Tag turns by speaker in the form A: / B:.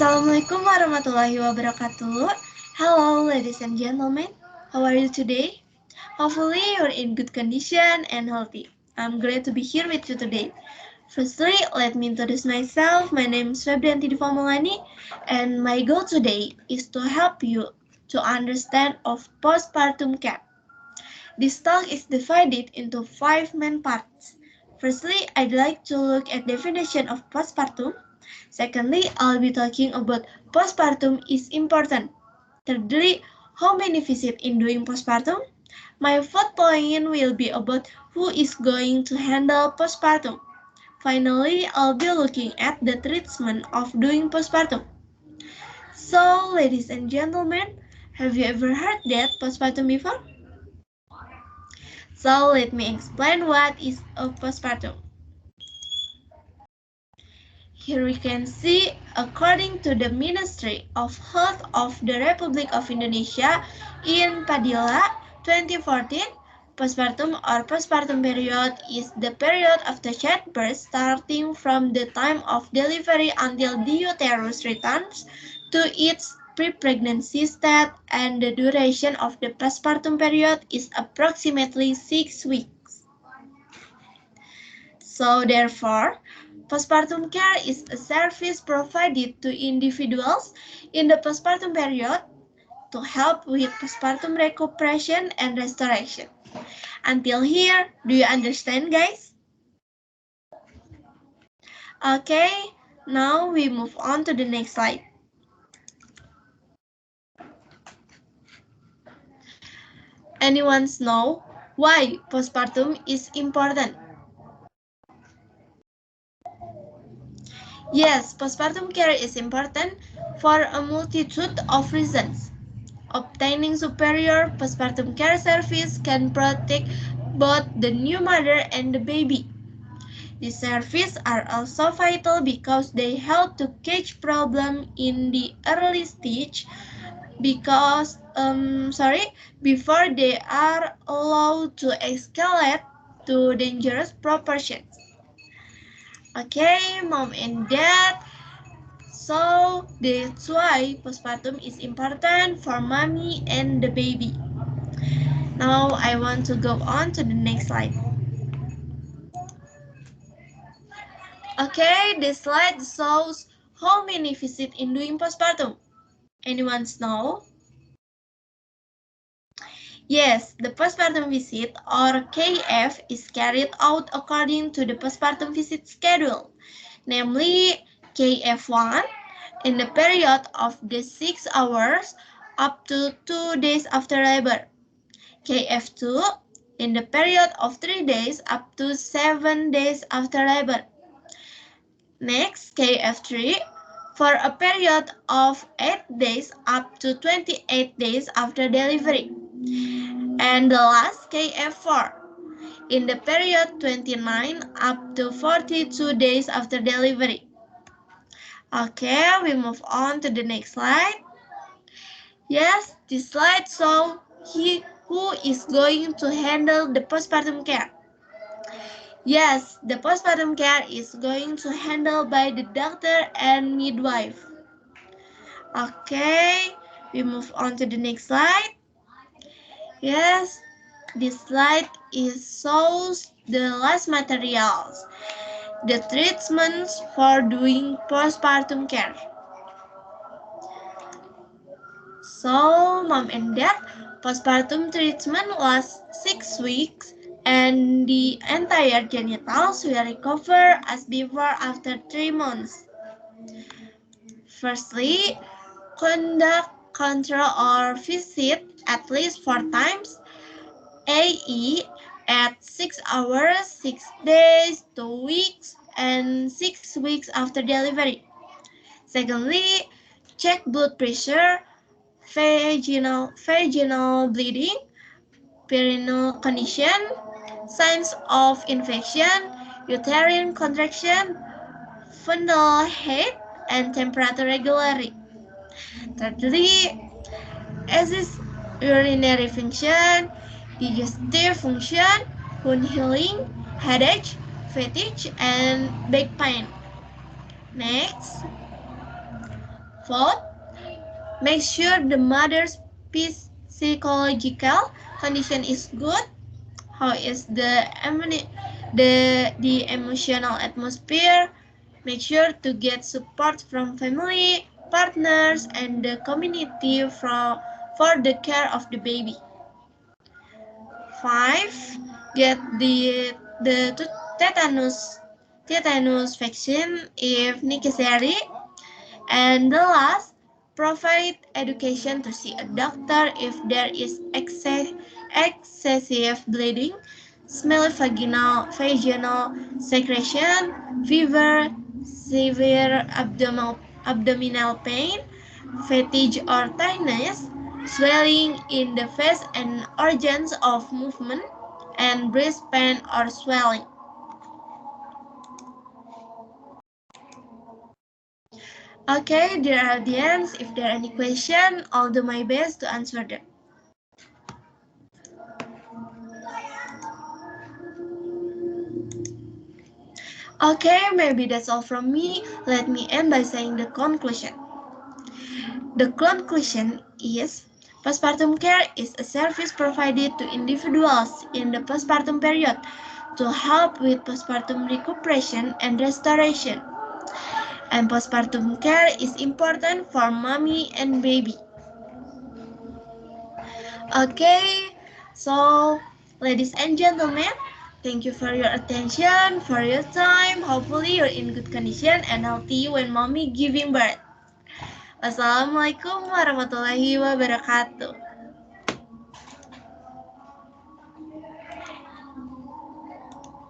A: Assalamualaikum warahmatullahi wabarakatuh. Hello, ladies and gentlemen. How are you today? Hopefully, you're in good condition and healthy. I'm glad to be here with you today. Firstly, let me introduce myself. My name is Febrianti Difamulani, and my goal today is to help you to understand of postpartum care. This talk is divided into 5 main parts. Firstly, I'd like to look at definition of postpartum. Secondly, I'll be talking about postpartum is important. Thirdly, how many visit in doing postpartum? My fourth point will be about who is going to handle postpartum. Finally, I'll be looking at the treatment of doing postpartum. So, ladies and gentlemen, have you ever heard that postpartum before? So, let me explain what is a postpartum. Here we can see, according to the Ministry of Health of the Republic of Indonesia in Padilla 2014, postpartum or postpartum period is the period after childbirth starting from the time of delivery until the uterus returns to its pre-pregnancy state, and the duration of the postpartum period is approximately 6 weeks. So therefore, postpartum care is a service provided to individuals in the postpartum period to help with postpartum recuperation and restoration. Until here, do you understand, guys? Okay, now we move on to the next slide. Anyone know why postpartum is important? Yes, postpartum care is important for a multitude of reasons. Obtaining superior postpartum care service can protect both the new mother and the baby. These services are also vital because they help to catch problems in the early stage before they are allowed to escalate to dangerous proportions. Okay, mom and dad. So that's why postpartum is important for mommy and the baby. Now I want to go on to the next slide. Okay, this slide shows how many visits in doing postpartum. Anyone know? Yes, the postpartum visit or KF is carried out according to the postpartum visit schedule, namely KF1 in the period of the 6 hours up to 2 days after labor, KF2 in the period of 3 days up to 7 days after labor. Next, KF3 for a period of 8 days up to 28 days after delivery. And the last, KF4 in the period 29 up to 42 days after delivery. Okay, we move on to the next slide. Yes, this slide shows who is going to handle the postpartum care. Yes, the postpartum care is going to handle by the doctor and midwife. Okay, we move on to the next slide. Yes, this slide shows the last materials, the treatments for doing postpartum care. So, mom and dad, postpartum treatment lasts 6 weeks and the entire genitals will recover as before after 3 months. Firstly, conduct control or visit at least 4 times, AE at 6 hours, 6 days, 2 weeks, and 6 weeks after delivery. Secondly, check blood pressure, vaginal bleeding, perineal condition, signs of infection, uterine contraction, fundal height, and temperature regularly. Thirdly, assess urinary function, digestive function, wound healing, headache, fatigue, and back pain. Next, Fourth, make sure the mother's psychological condition is good. How is the emotional atmosphere? Make sure to get support from family, partners, and the community for the care of the baby. 5. Get the tetanus vaccine if necessary. And the last, provide education to see a doctor if there is excessive bleeding, smelly vaginal secretion, fever, severe abdominal pain, fatigue or tiredness, swelling in the face and organs of movement, and breast pain or swelling. Okay, dear audience, if there are any questions, I'll do my best to answer them. Okay, maybe that's all from me. Let me end by saying the conclusion. The conclusion is, postpartum care is a service provided to individuals in the postpartum period to help with postpartum recuperation and restoration. And postpartum care is important for mommy and baby. Okay, so ladies and gentlemen, thank you for your attention, for your time. Hopefully you're in good condition and healthy when mommy giving birth. Wassalamualaikum warahmatullahi wabarakatuh.